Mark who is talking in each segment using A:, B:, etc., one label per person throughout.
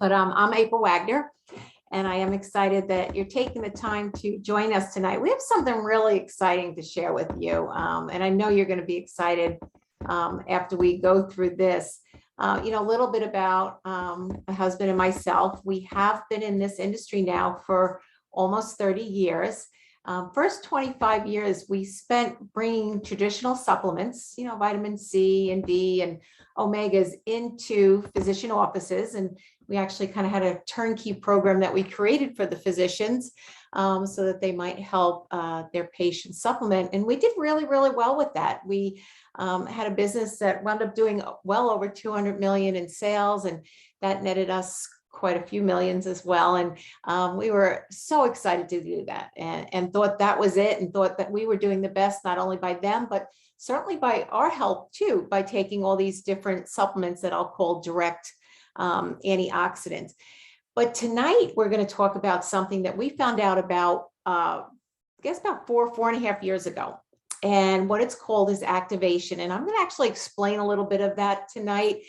A: But I'm April Wagner, and I am excited that you're taking the time to join us tonight. We have something really exciting to share with you, and I know you're going to be excited after we go through this. A little bit about my husband and myself. We have been in this industry now for almost 30 years. First 25 years, we spent bringing traditional supplements, vitamin C and D and omegas into physician offices. And we actually kind of had a turnkey program that we created for the physicians so that they might help their patients supplement. And we did really, really well with that. We had a business that wound up doing well over 200 million in sales, and that netted us quite a few millions as well. And we were so excited to do that and thought that was it, and thought that we were doing the best, not only by them, but certainly by our help too, by taking all these different supplements that I'll call direct antioxidants. But tonight we're going to talk about something that we found out about, I guess about 4.5 years ago. And what it's called is activation. And I'm going to actually explain a little bit of that tonight.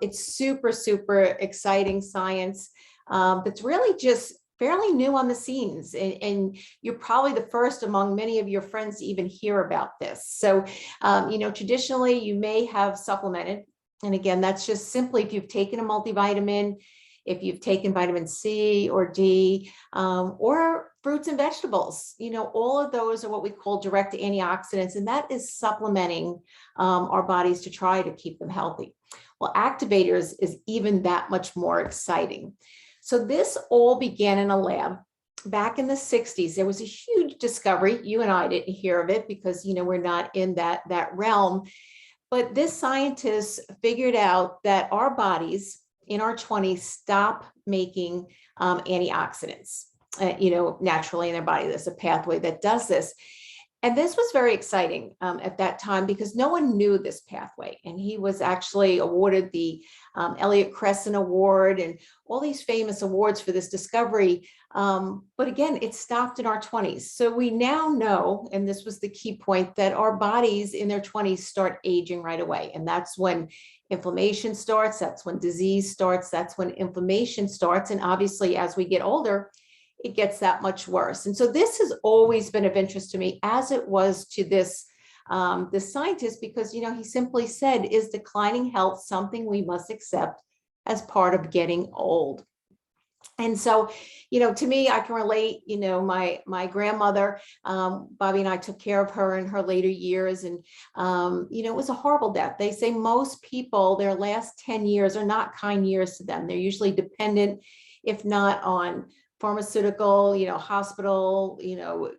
A: It's super, super exciting science that's really just fairly new on the scenes. And you're probably the first among many of your friends to even hear about this. So, traditionally you may have supplemented. And again, that's just simply if you've taken a multivitamin, if you've taken vitamin C or D, or fruits and vegetables, all of those are what we call direct antioxidants, and that is supplementing our bodies to try to keep them healthy. Well, activators is even that much more exciting. So this all began in a lab back in the 60s. There was a huge discovery. You and I didn't hear of it because, we're not in that realm. But this scientist figured out that our bodies in our 20s stop making antioxidants, naturally in their body. There's a pathway that does this. And this was very exciting at that time because no one knew this pathway. And he was actually awarded the Elliott Crescent Award and all these famous awards for this discovery. But again, it stopped in our 20s. So we now know, and this was the key point, that our bodies in their 20s start aging right away. And that's when inflammation starts. That's when disease starts. That's when inflammation starts. And obviously, as we get older, it gets that much worse. And so this has always been of interest to me, as it was to this scientist, because, he simply said, is declining health something we must accept as part of getting old? And so, to me, I can relate, my grandmother, Bobby and I took care of her in her later years. And, it was a horrible death. They say most people, their last 10 years are not kind years to them. They're usually dependent, if not on pharmaceutical, hospital,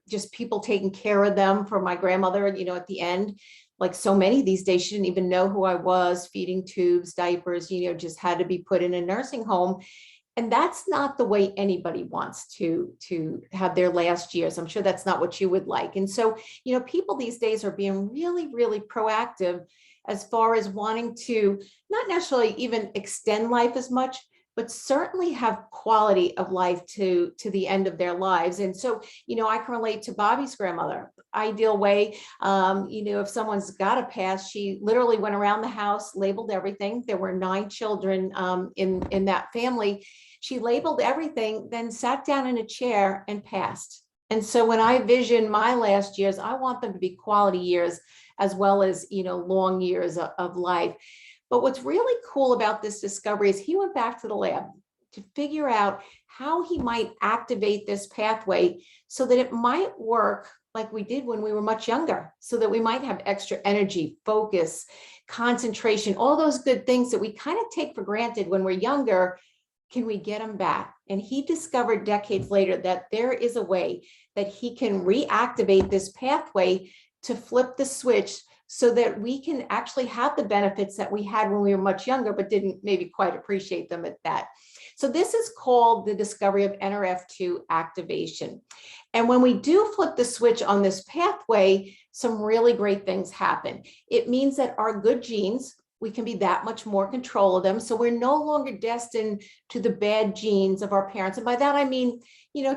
A: just people taking care of them. For my grandmother, at the end, like so many these days, she didn't even know who I was, feeding tubes, diapers, just had to be put in a nursing home. And that's not the way anybody wants to have their last years. I'm sure that's not what you would like. And so, people these days are being really, really proactive as far as wanting to not necessarily even extend life as much, but certainly have quality of life to the end of their lives. And so, I can relate to Bobby's grandmother. Ideal way, if someone's got a pass, she literally went around the house, labeled everything. There were 9 children in that family. She labeled everything, then sat down in a chair and passed. And so when I vision my last years, I want them to be quality years as well as, long years of life. But what's really cool about this discovery is he went back to the lab to figure out how he might activate this pathway so that it might work like we did when we were much younger, so that we might have extra energy, focus, concentration, all those good things that we kind of take for granted when we're younger. Can we get them back? And he discovered decades later that there is a way that he can reactivate this pathway to flip the switch so that we can actually have the benefits that we had when we were much younger, but didn't maybe quite appreciate them at that. So this is called the discovery of NRF2 activation. And when we do flip the switch on this pathway, some really great things happen. It means that our good genes, we can be that much more control of them. So we're no longer destined to the bad genes of our parents. And by that, I mean,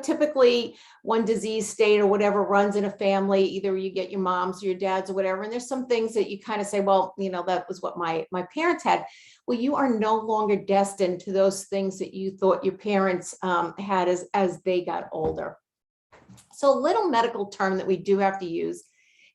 A: typically one disease state or whatever runs in a family, either you get your moms or your dads or whatever. And there's some things that you kind of say, well, that was what my parents had. Well, you are no longer destined to those things that you thought your parents had as they got older. So a little medical term that we do have to use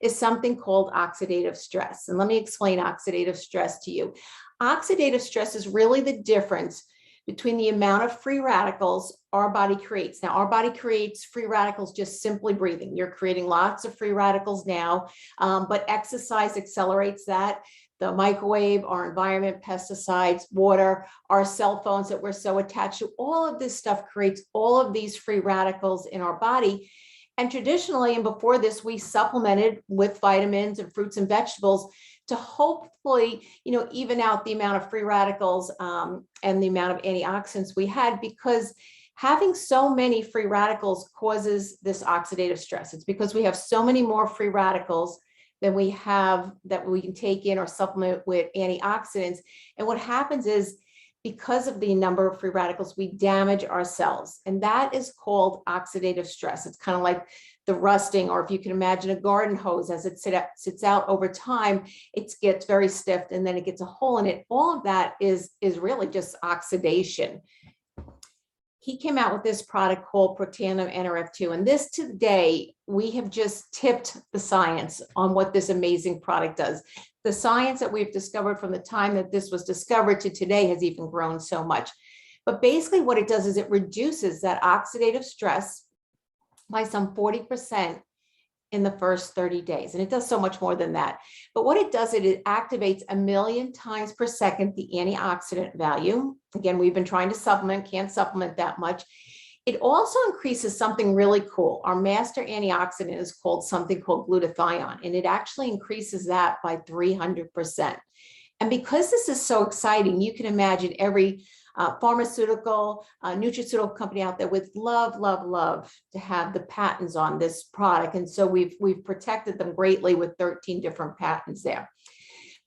A: is something called oxidative stress. And let me explain oxidative stress to you. Oxidative stress is really the difference between the amount of free radicals our body creates. Now, our body creates free radicals just simply breathing. You're creating lots of free radicals now, but exercise accelerates that. The microwave, our environment, pesticides, water, our cell phones that we're so attached to, all of this stuff creates all of these free radicals in our body. And traditionally, and before this, we supplemented with vitamins and fruits and vegetables to hopefully, even out the amount of free radicals and the amount of antioxidants we had, because having so many free radicals causes this oxidative stress. It's because we have so many more free radicals than we have that we can take in or supplement with antioxidants. And what happens is, because of the number of free radicals, we damage our cells. And that is called oxidative stress. It's kind of like the rusting, or if you can imagine a garden hose, as it sits out over time, it gets very stiff and then it gets a hole in it. All of that is really just oxidation. He came out with this product called Protandim NRF2. And this today, we have just tipped the science on what this amazing product does. The science that we've discovered from the time that this was discovered to today has even grown so much. But basically what it does is it reduces that oxidative stress by some 40% in the first 30 days. And it does so much more than that. But what it does, it activates 1,000,000 times per second the antioxidant value. Again, we've been trying to supplement, can't supplement that much. It also increases something really cool. Our master antioxidant is something called glutathione, and it actually increases that by 300%. And because this is so exciting, you can imagine every pharmaceutical, nutraceutical company out there would love, love, love to have the patents on this product. And so we've protected them greatly with 13 different patents there.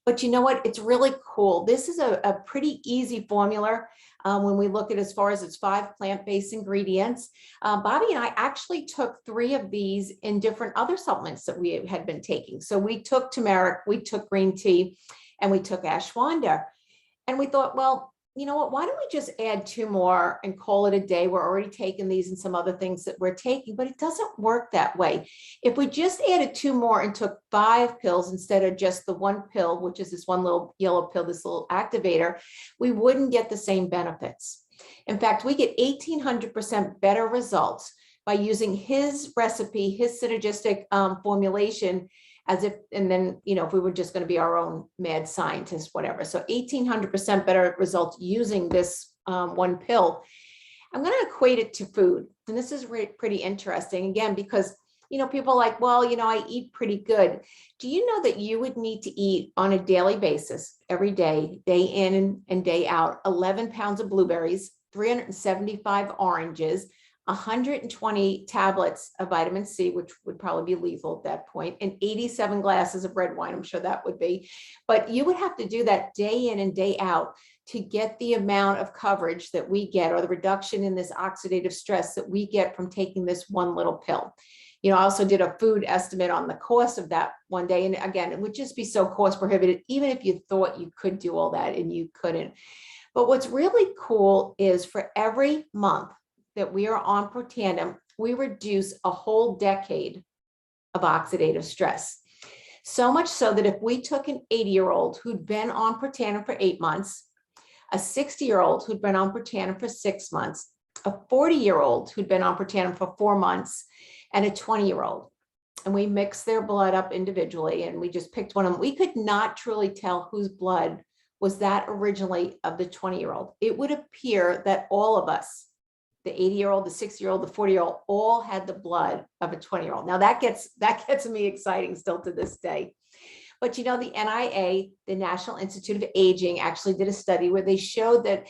A: But you know what? It's really cool. This is a pretty easy formula when we look at as far as its 5 plant-based ingredients. Bobby and I actually took 3 of these in different other supplements that we had been taking. So we took turmeric, we took green tea, and we took ashwagandha. And we thought, well, you know what, why don't we just add 2 more and call it a day? We're already taking these and some other things that we're taking, but it doesn't work that way. If we just added 2 more and took 5 pills instead of just the 1 pill, which is this one little yellow pill, this little activator, we wouldn't get the same benefits. In fact, we get 1,800% better results by using his recipe, his synergistic formulation, as if, and then, if we were just going to be our own mad scientist, whatever. So 1,800% better results using this 1 pill. I'm going to equate it to food. And this is pretty interesting, again, because, people are like, well, I eat pretty good. Do you know that you would need to eat on a daily basis, every day, day in and day out, 11 pounds of blueberries, 375 oranges, 120 tablets of vitamin C, which would probably be lethal at that point, and 87 glasses of red wine. I'm sure that would be, but you would have to do that day in and day out to get the amount of coverage that we get, or the reduction in this oxidative stress that we get from taking this 1 little pill. I also did a food estimate on the cost of that one day. And again, it would just be so cost prohibitive, even if you thought you could do all that, and you couldn't. But what's really cool is for every month that we are on Protandim, we reduce a whole decade of oxidative stress. So much so that if we took an 80-year-old who'd been on Protandim for 8 months, a 60-year-old who'd been on Protandim for 6 months, a 40-year-old who'd been on Protandim for 4 months, and a 20-year-old, and we mixed their blood up individually, and we just picked one of them, we could not truly tell whose blood was that originally of the 20-year-old. It would appear that all of us, the 80-year-old, the 60-year-old, the 40-year-old, all had the blood of a 20-year-old. Now that gets me exciting still to this day. But the NIA, the National Institute of Aging, actually did a study where they showed that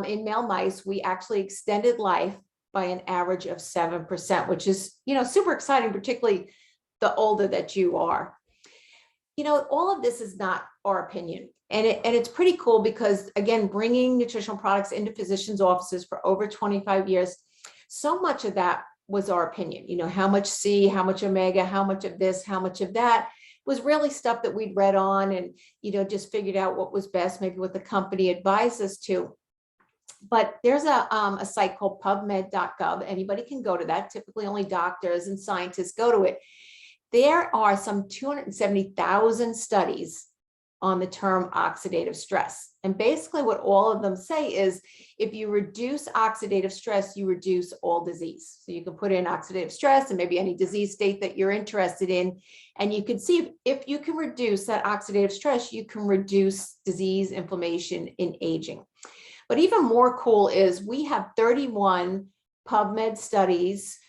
A: in male mice, we actually extended life by an average of 7%, which is, super exciting, particularly the older that you are. all of this is not our opinion. And it's pretty cool because, again, bringing nutritional products into physicians' offices for over 25 years, so much of that was our opinion. How much C, how much omega, how much of this, how much of that was really stuff that we'd read on and, just figured out what was best, maybe what the company advised us to. But there's a site called pubmed.gov. Anybody can go to that. Typically only doctors and scientists go to it. There are some 270,000 studies on the term oxidative stress. And basically what all of them say is if you reduce oxidative stress, you reduce all disease. So you can put in oxidative stress and maybe any disease state that you're interested in. And you can see if you can reduce that oxidative stress, you can reduce disease, inflammation, and aging. But even more cool is we have 31 PubMed studies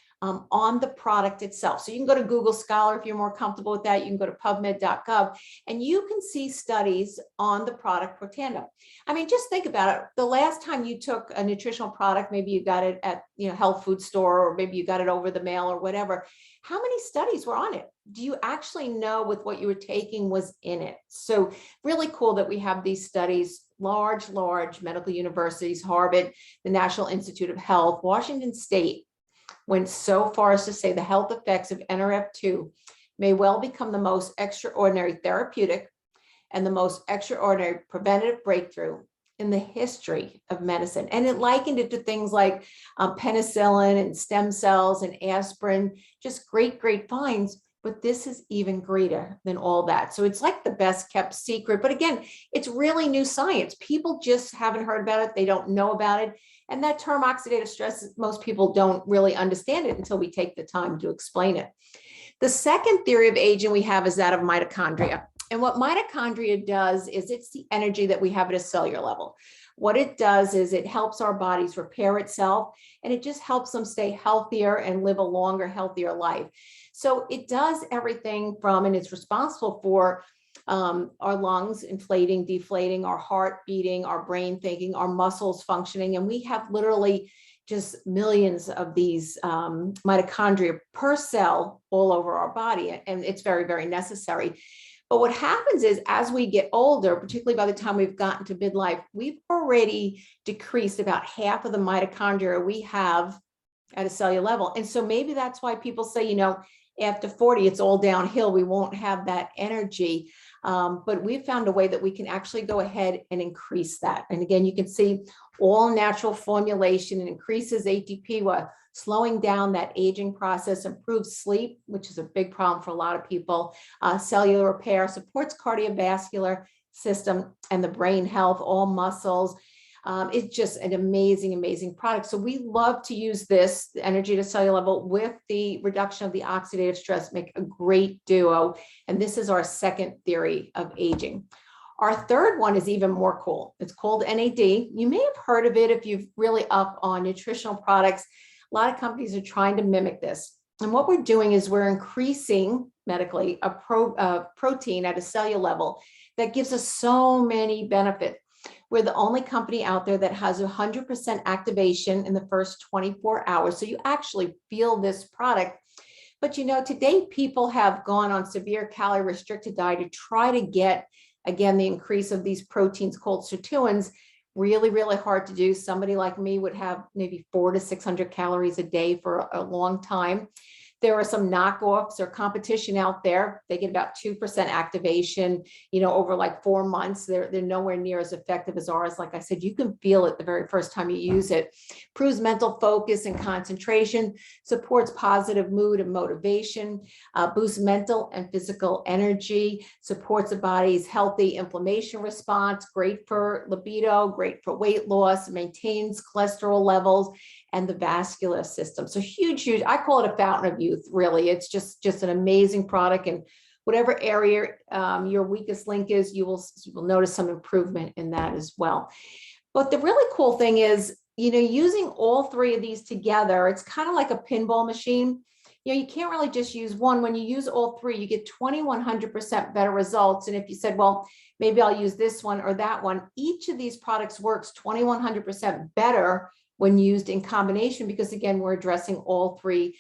A: on the product itself. So you can go to Google Scholar if you're more comfortable with that. You can go to pubmed.gov and you can see studies on the product Protandim. I mean, just think about it. The last time you took a nutritional product, maybe you got it at health food store, or maybe you got it over the mail or whatever. How many studies were on it? Do you actually know with what you were taking was in it? So really cool that we have these studies, large medical universities, Harvard, the National Institute of Health, Washington State, went so far as to say the health effects of NRF2 may well become the most extraordinary therapeutic and the most extraordinary preventative breakthrough in the history of medicine. And it likened it to things like penicillin and stem cells and aspirin, just great finds. But this is even greater than all that. So it's like the best kept secret. But again, it's really new science. People just haven't heard about it. They don't know about it. And that term oxidative stress, most people don't really understand it until we take the time to explain it. The second theory of aging we have is that of mitochondria. And what mitochondria does is it's the energy that we have at a cellular level. What it does is it helps our bodies repair itself, and it just helps them stay healthier and live a longer, healthier life. So it does everything from, and it's responsible for our lungs inflating, deflating, our heart beating, our brain thinking, our muscles functioning. And we have literally just millions of these mitochondria per cell all over our body. And it's very necessary. But what happens is as we get older, particularly by the time we've gotten to midlife, we've already decreased about half of the mitochondria we have at a cellular level. And so maybe that's why people say, after 40, it's all downhill. We won't have that energy. But we've found a way that we can actually go ahead and increase that. And again, you can see all natural formulation and increases ATP while slowing down that aging process, improves sleep, which is a big problem for a lot of people, cellular repair, supports cardiovascular system and the brain health, all muscles. It's just an amazing product. So we love to use this, the energy to cellular level, with the reduction of the oxidative stress, make a great duo. And this is our second theory of aging. Our third one is even more cool. It's called NAD. You may have heard of it if you've really up on nutritional products. A lot of companies are trying to mimic this. And what we're doing is we're increasing medically a protein at a cellular level that gives us so many benefits. We're the only company out there that has 100% activation in the first 24 hours. So you actually feel this product. But today people have gone on severe calorie restricted diet to try to get, again, the increase of these proteins called sirtuins. Really hard to do. Somebody like me would have maybe 400 to 600 calories a day for a long time. There are some knockoffs or competition out there. They get about 2% activation, over like 4 months. They're nowhere near as effective as ours. Like I said, you can feel it the very first time you use it. Improves mental focus and concentration, supports positive mood and motivation, boosts mental and physical energy, supports the body's healthy inflammation response, great for libido, great for weight loss, maintains cholesterol levels, and the vascular system. So huge, I call it a fountain of youth, really. It's just an amazing product. And whatever area your weakest link is, you will notice some improvement in that as well. But the really cool thing is, using all three of these together, it's kind of like a pinball machine. You can't really just use one. When you use all three, you get 2,100% better results. And if you said, well, maybe I'll use this one or that one, each of these products works 2,100% better when used in combination, because again, we're addressing all three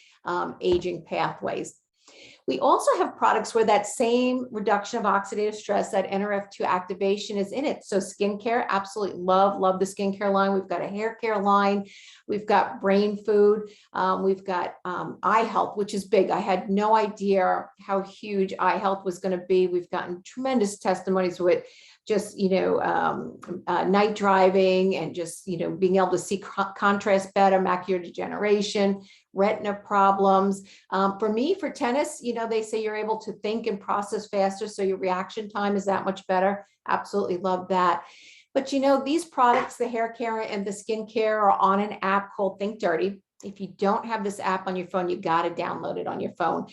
A: aging pathways. We also have products where that same reduction of oxidative stress, that NRF2 activation is in it. So skincare, absolutely love the skincare line. We've got a hair care line. We've got brain food. We've got eye health, which is big. I had no idea how huge eye health was going to be. We've gotten tremendous testimonies with just, night driving and just, being able to see contrast better, macular degeneration, retina problems. For me, for tennis, they say you're able to think and process faster, so your reaction time is that much better. Absolutely love that. But these products, the hair care and the skincare, are on an app called Think Dirty. If you don't have this app on your phone, you got to download it on your phone.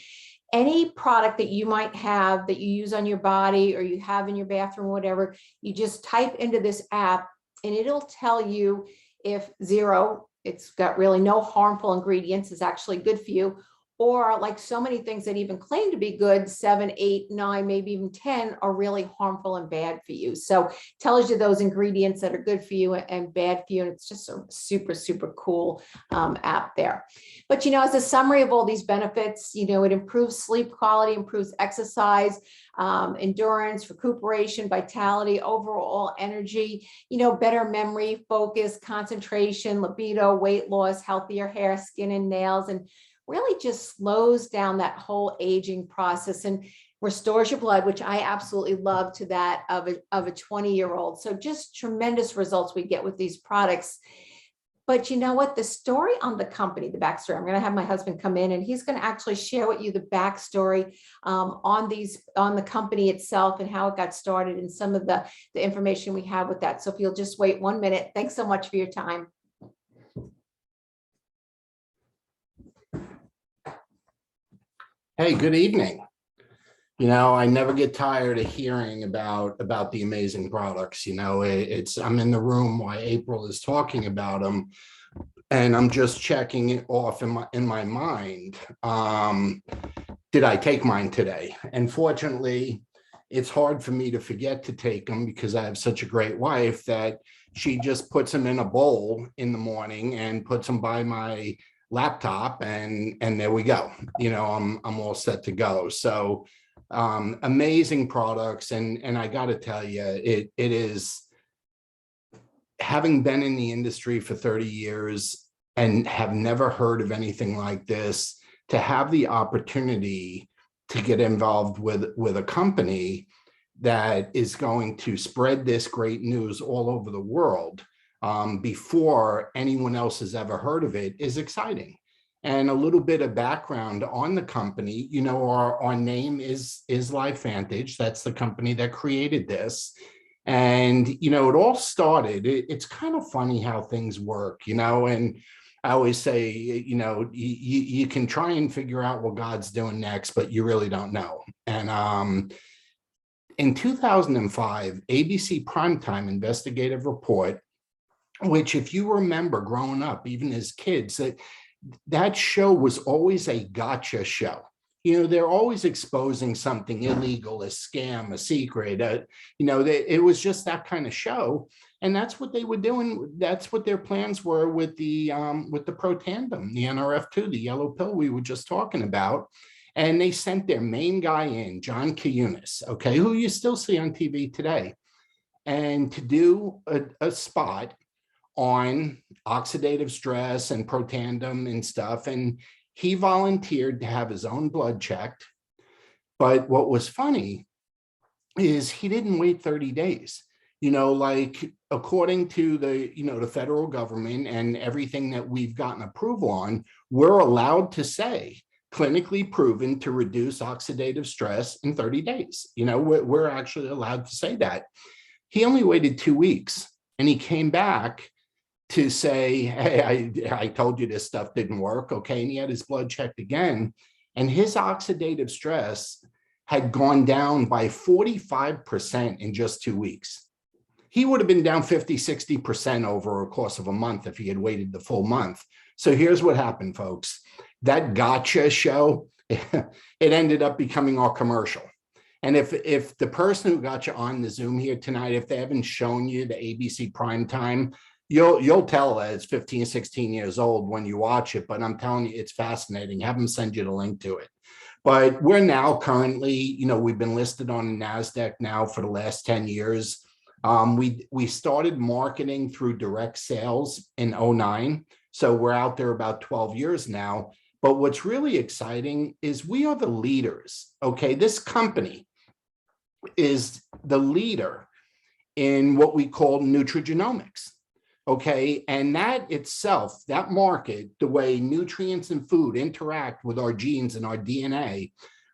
A: Any product that you might have that you use on your body or you have in your bathroom, whatever, you just type into this app and it'll tell you if zero, it's got really no harmful ingredients, is actually good for you, or like so many things that even claim to be good, 7, 8, 9, maybe even 10 are really harmful and bad for you. So it tells you those ingredients that are good for you and bad for you. And it's just a super, super cool app there. But, as a summary of all these benefits, it improves sleep quality, improves exercise, endurance, recuperation, vitality, overall energy, better memory, focus, concentration, libido, weight loss, healthier hair, skin, and nails, and really just slows down that whole aging process and restores your blood, which I absolutely love, to that of a 20-year-old. So just tremendous results we get with these products. But you know what? The story on the company, the backstory, I'm going to have my husband come in and he's going to actually share with you the backstory on the company itself and how it got started and some of the information we have with that. So if you'll just wait 1 minute. Thanks so much for your time.
B: Hey, good evening. I never get tired of hearing about the amazing products. I'm in the room while April is talking about them, and I'm just checking it off in my mind. Did I take mine today? And fortunately, it's hard for me to forget to take them because I have such a great wife that she just puts them in a bowl in the morning and puts them by my laptop, and there we go. I'm all set to go. So amazing products, and I got to tell you, it is, having been in the industry for 30 years and have never heard of anything like this, to have the opportunity to get involved with a company that is going to spread this great news all over the world before anyone else has ever heard of it is exciting. And a little bit of background on the company, our name is LifeVantage. That's the company that created this. And, it all started, it's kind of funny how things work, and I always say, you can try and figure out what God's doing next, but you really don't know. And in 2005, ABC Primetime Investigative Report, which, if you remember growing up, even as kids, that show was always a gotcha show. They're always exposing something illegal, a scam, a secret. It was just that kind of show, and that's what they were doing. That's what their plans were with the Protandim, the NRF2, the yellow pill we were just talking about. And they sent their main guy in, John Kiyunis, okay, who you still see on TV today, and to do a spot on oxidative stress and Protandim and stuff. And he volunteered to have his own blood checked. But what was funny is he didn't wait 30 days. Like, according to the federal government and everything that we've gotten approval on, we're allowed to say clinically proven to reduce oxidative stress in 30 days. We're actually allowed to say that. He only waited 2 weeks, and he came back to say, hey, I told you this stuff didn't work, okay? And he had his blood checked again, and his oxidative stress had gone down by 45% in just 2 weeks. He would have been down 50, 60% over a course of a month if he had waited the full month. So here's what happened, folks. That gotcha show, it ended up becoming our commercial. And if the person who got you on the Zoom here tonight, if they haven't shown you the ABC Primetime, you'll tell that it's 15, 16 years old when you watch it, but I'm telling you, it's fascinating. Have them send you the link to it. But we're now currently, we've been listed on the NASDAQ now for the last 10 years. We started marketing through direct sales in '09. So we're out there about 12 years now. But what's really exciting is we are the leaders. Okay, this company is the leader in what we call nutrigenomics. Okay, and that itself, that market, the way nutrients and food interact with our genes and our DNA,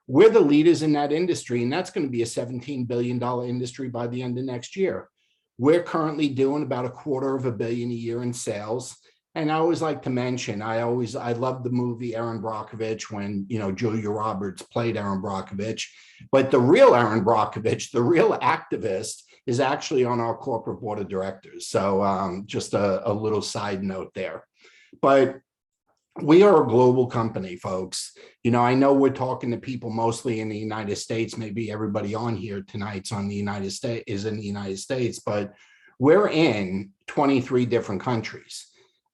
B: we're the leaders in that industry, and that's going to be a $17 billion industry by the end of next year. We're currently doing about $250 million a year in sales. And I always like to mention, I love the movie Aaron Brockovich when, Julia Roberts played Aaron Brockovich, but the real Aaron Brockovich, the real activist, is actually on our corporate board of directors. So just a little side note there. But we are a global company, folks. I know we're talking to people mostly in the United States. Maybe everybody on here tonight's in the United States, but we're in 23 different countries.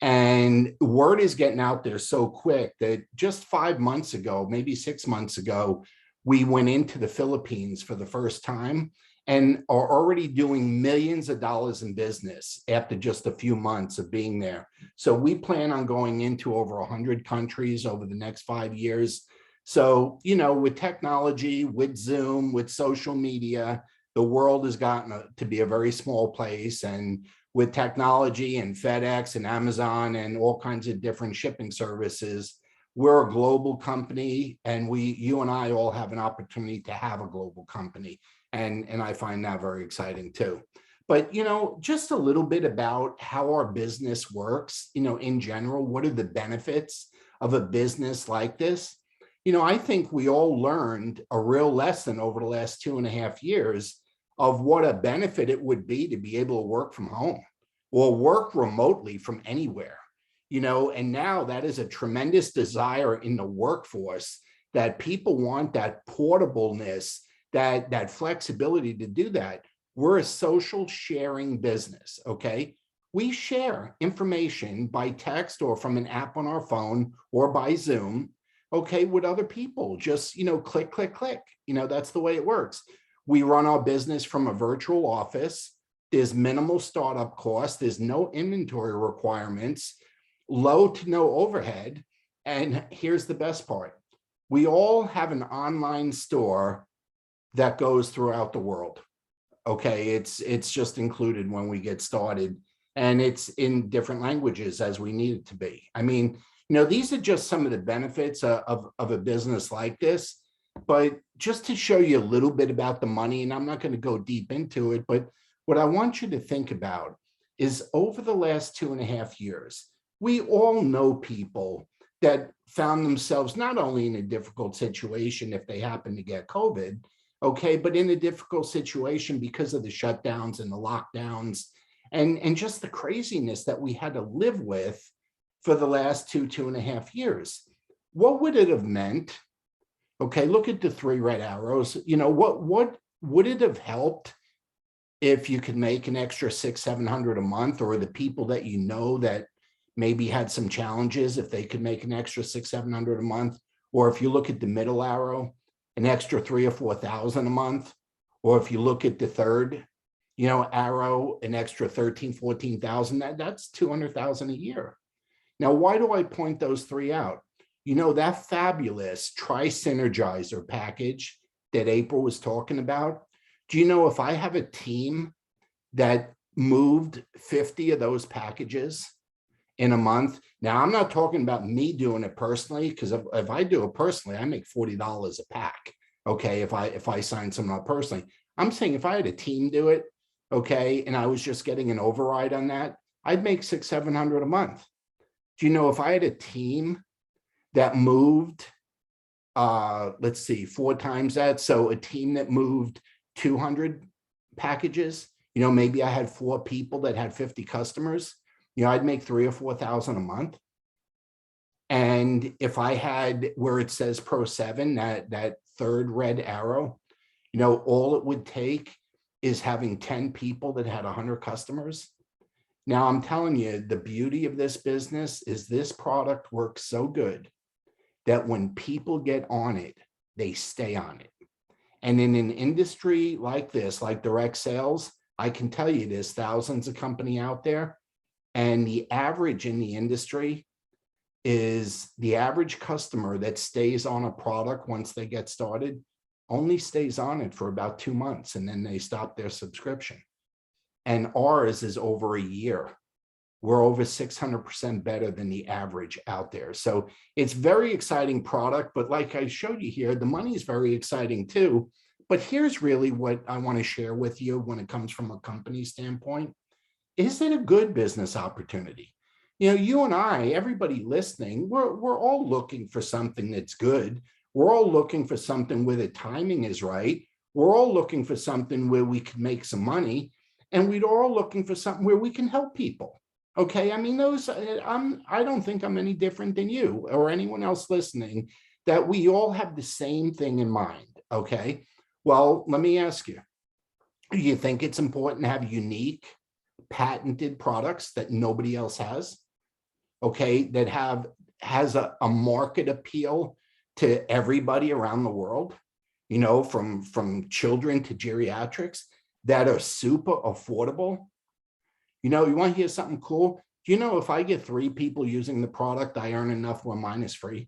B: And word is getting out there so quick that just 5 months ago, maybe 6 months ago, we went into the Philippines for the first time and are already doing millions of dollars in business after just a few months of being there. So we plan on going into over 100 countries over the next 5 years. So, with technology, with Zoom, with social media, the world has gotten to be a very small place. And with technology and FedEx and Amazon and all kinds of different shipping services, we're a global company, and you and I all have an opportunity to have a global company. And I find that very exciting too. But, just a little bit about how our business works, in general, what are the benefits of a business like this? I think we all learned a real lesson over the last 2.5 years of what a benefit it would be to be able to work from home or work remotely from anywhere, and now that is a tremendous desire in the workforce, that people want that portableness, that flexibility to do that. We're a social sharing business, okay? We share information by text or from an app on our phone or by Zoom, okay, with other people. Just, click, click, click. That's the way it works. We run our business from a virtual office. There's minimal startup costs. There's no inventory requirements, low to no overhead. And here's the best part. We all have an online store that goes throughout the world. Okay, it's just included when we get started, and it's in different languages as we need it to be. I mean, these are just some of the benefits of a business like this. But just to show you a little bit about the money, and I'm not going to go deep into it, but what I want you to think about is over the last 2.5 years, we all know people that found themselves not only in a difficult situation if they happen to get COVID, okay, but in a difficult situation because of the shutdowns and the lockdowns and just the craziness that we had to live with for the last 2.5 years. What would it have meant? Okay, look at the 3 red arrows. What would it have helped if you could make an extra $600-700 a month, or the people that that maybe had some challenges, if they could make an extra $600-700 a month? Or if you look at the middle arrow, an extra $3,000 or $4,000 a month. Or if you look at the third, arrow, an extra $13,000-14,000, that's $200,000 a year. Now, why do I point those 3 out? That fabulous Tri-Synergizer package that April was talking about. Do you know if I have a team that moved 50 of those packages in a month? Now, I'm not talking about me doing it personally, because if I do it personally, I make $40 a pack. Okay, if I sign someone up personally. I'm saying if I had a team do it, okay, and I was just getting an override on that, I'd make $600-700 a month. Do you know if I had a team that moved, let's see, 4 times that, so a team that moved 200 packages, maybe I had 4 people that had 50 customers, I'd make $3,000 or $4,000 a month. And if I had where it says Pro 7, that third red arrow, all it would take is having 10 people that had 100 customers. Now, I'm telling you, the beauty of this business is this product works so good that when people get on it, they stay on it. And in an industry like this, like direct sales, I can tell you there's thousands of companies out there, and the average in the industry is the average customer that stays on a product once they get started only stays on it for about 2 months, and then they stop their subscription. And ours is over a year. We're over 600% better than the average out there. So it's very exciting product, but like I showed you here, the money is very exciting too. But here's really what I want to share with you when it comes from a company standpoint. Is it a good business opportunity? You know, you and I, everybody listening, we're all looking for something that's good. We're all looking for something where the timing is right. We're all looking for something where we can make some money, and we're all looking for something where we can help people. Okay, I mean, I don't think I'm any different than you or anyone else listening, that we all have the same thing in mind. Okay, well, let me ask you, do you think it's important to have unique, patented products that nobody else has? Okay, that has a market appeal to everybody around the world, you know, from children to geriatrics, that are super affordable? You know, you want to hear something cool? Do you know if I get 3 people using the product, I earn enough where mine is free?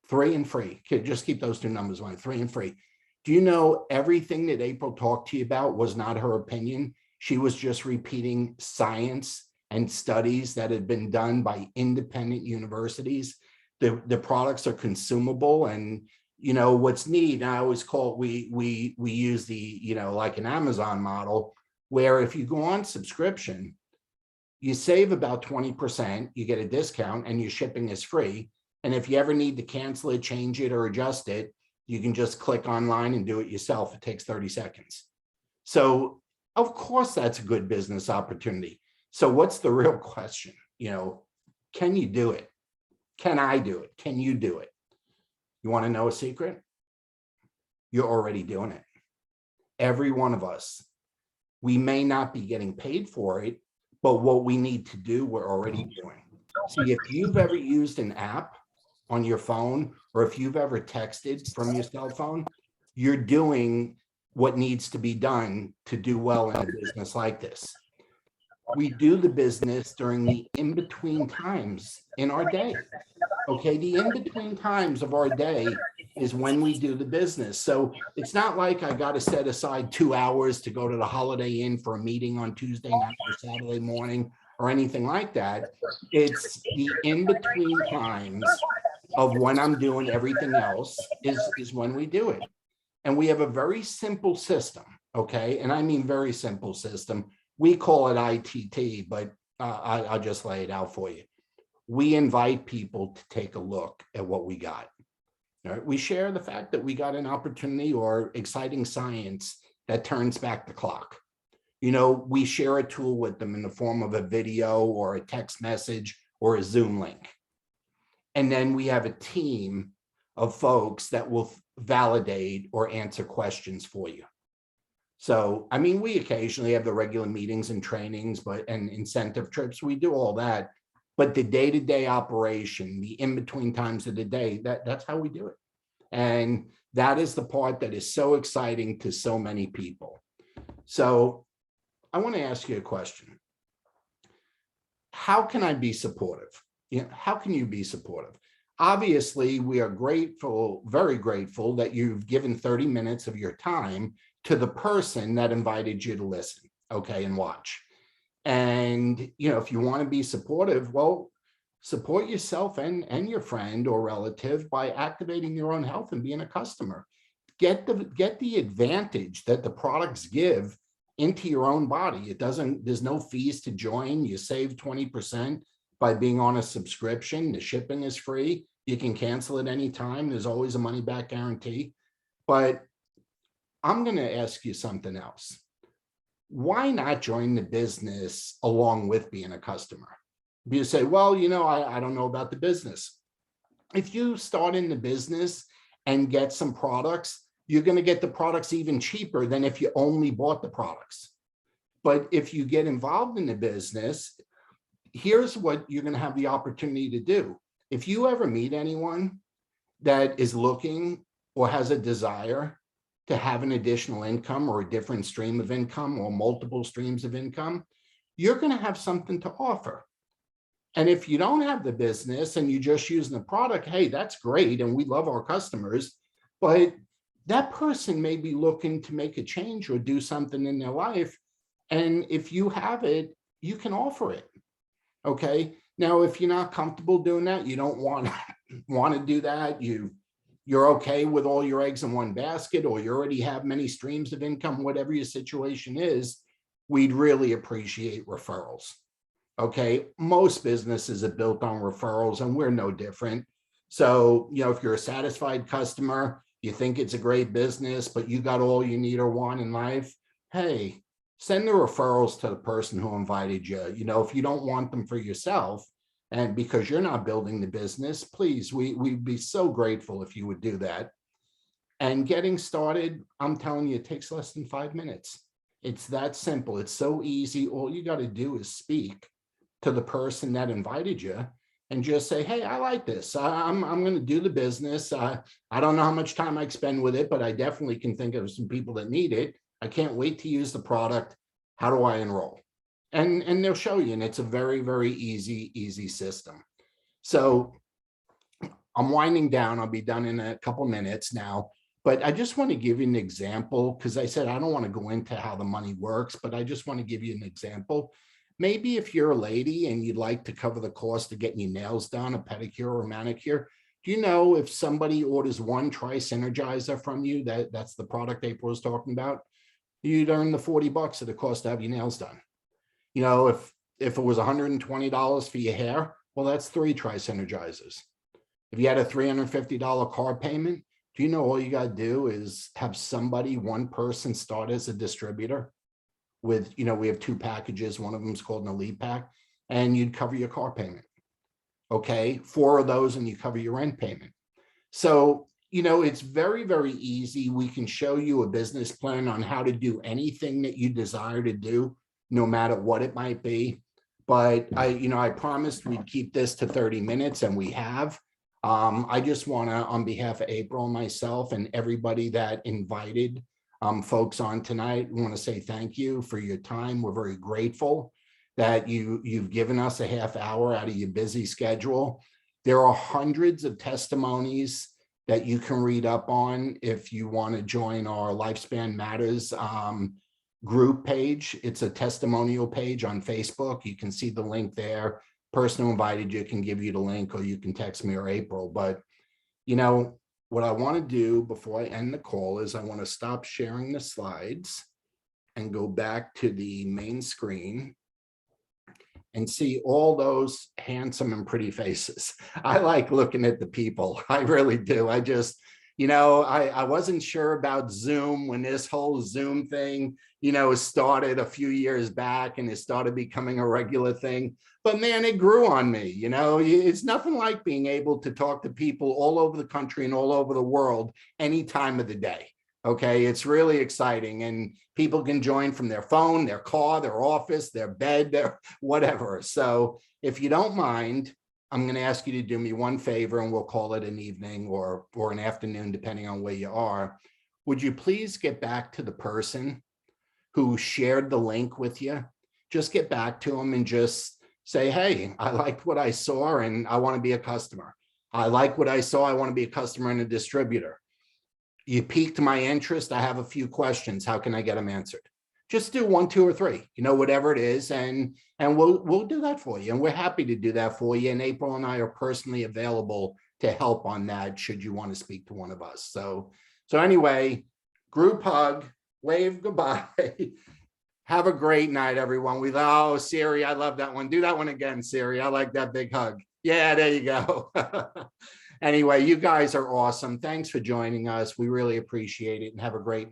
B: 3 and free. Okay, just keep those 2 numbers in mind, 3 and free. Do you know everything that April talked to you about was not her opinion? She was just repeating science and studies that had been done by independent universities. The products are consumable, and you know what's neat. I always call it, we use the, you know, like an Amazon model, where if you go on subscription, you save about 20%, you get a discount, and your shipping is free. And if you ever need to cancel it, change it, or adjust it, you can just click online and do it yourself. It takes 30 seconds. So of course that's a good business opportunity. So what's the real question? You know, can you do it? Can I do it? Can you do it? You want to know a secret? You're already doing it. Every one of us. We may not be getting paid for it, but what we need to do, we're already doing. See, if you've ever used an app on your phone, or if you've ever texted from your cell phone, you're doing what needs to be done to do well in a business like this. We do the business during the in-between times in our day. Okay, the in-between times of our day is when we do the business. So it's not like I got to set aside 2 hours to go to the Holiday Inn for a meeting on Tuesday night or Saturday morning or anything like that. It's the in-between times of when I'm doing everything else is when we do it. And we have a very simple system, okay? And I mean very simple system. We call it ITT, but I'll just lay it out for you. We invite people to take a look at what we got. All right? We share the fact that we got an opportunity or exciting science that turns back the clock. You know, we share a tool with them in the form of a video or a text message or a Zoom link. And then we have a team of folks that will validate or answer questions for you. So, I mean, we occasionally have the regular meetings and trainings, and incentive trips. We do all that. But the day-to-day operation, the in-between times of the day, that's how we do it. And that is the part that is so exciting to so many people. So I want to ask you a question. How can I be supportive? You know, how can you be supportive? Obviously, we are grateful, very grateful that you've given 30 minutes of your time to the person that invited you to listen, okay, and watch. And, you know, if you want to be supportive, well, support yourself and your friend or relative by activating your own health and being a customer. Get the advantage that the products give into your own body. There's no fees to join. You save 20% by being on a subscription. The shipping is free. You can cancel at any time. There's always a money back guarantee. But I'm going to ask you something else. Why not join the business along with being a customer? You say, well, you know, I don't know about the business. If you start in the business and get some products, you're going to get the products even cheaper than if you only bought the products. But if you get involved in the business, here's what you're going to have the opportunity to do. If you ever meet anyone that is looking or has a desire to have an additional income or a different stream of income or multiple streams of income, you're going to have something to offer. And if you don't have the business and you're just using the product, hey, that's great. And we love our customers, but that person may be looking to make a change or do something in their life. And if you have it, you can offer it. Okay. Now, if you're not comfortable doing that, you don't want to do that, you're okay with all your eggs in one basket, or you already have many streams of income, whatever your situation is, we'd really appreciate referrals. Okay. Most businesses are built on referrals, and we're no different. So, if you're a satisfied customer, you think it's a great business, but you got all you need or want in life, hey, send the referrals to the person who invited you. If you don't want them for yourself, and because you're not building the business, please, we'd be so grateful if you would do that. And getting started, I'm telling you, it takes less than 5 minutes. It's that simple. It's so easy. All you got to do is speak to the person that invited you and just say, hey, I like this. I'm going to do the business. I don't know how much time I spend with it, but I definitely can think of some people that need it. I can't wait to use the product. How do I enroll? And they'll show you, and it's a very, very easy system. So I'm winding down. I'll be done in a couple minutes now, but I just want to give you an example, because I said I don't want to go into how the money works, but I just want to give you an example. Maybe if you're a lady and you'd like to cover the cost of getting your nails done, a pedicure or manicure, do you know if somebody orders one Tri-Synergizer from you, that's the product April was talking about, you'd earn the $40 of the cost to have your nails done. If it was $120 for your hair, well, that's 3 Tri-Synergizers. If you had a $350 car payment, do you know all you got to do is have somebody, one person, start as a distributor with, we have 2 packages. One of them is called an Elite Pack, and you'd cover your car payment. Okay. 4 of those and you cover your rent payment. So, it's very, very easy. We can show you a business plan on how to do anything that you desire to do, no matter what it might be. But I promised we'd keep this to 30 minutes, and we have. I just want to, on behalf of April and myself and everybody that invited folks on tonight, we want to say thank you for your time. We're very grateful that you've given us a half hour out of your busy schedule. There are hundreds of testimonies that you can read up on if you want to join our Lifespan Matters group page. It's a testimonial page on Facebook. You can see the link there. Person who invited you can give you the link, or you can text me or April. But what I want to do before I end the call is I want to stop sharing the slides and go back to the main screen and see all those handsome and pretty faces. I like looking at the people. I really do. I just, I wasn't sure about Zoom when this whole Zoom thing, started a few years back, and it started becoming a regular thing. But man, it grew on me. It's nothing like being able to talk to people all over the country and all over the world any time of the day. Okay, it's really exciting, and people can join from their phone, their car, their office, their bed, their whatever. So if you don't mind, I'm going to ask you to do me one favor, and we'll call it an evening or an afternoon, depending on where you are. Would you please get back to the person who shared the link with you? Just get back to them and just say, hey, I liked what I saw and I want to be a customer. I like what I saw. I want to be a customer and a distributor. You piqued my interest. I have a few questions. How can I get them answered? Just do 1, 2, or 3, whatever it is. And we'll do that for you. And we're happy to do that for you. And April and I are personally available to help on that, should you want to speak to one of us. So anyway, group hug, wave goodbye. Have a great night, everyone. Oh, Siri, I love that one. Do that one again, Siri. I like that big hug. Yeah, there you go. Anyway, you guys are awesome. Thanks for joining us. We really appreciate it, and have a great night.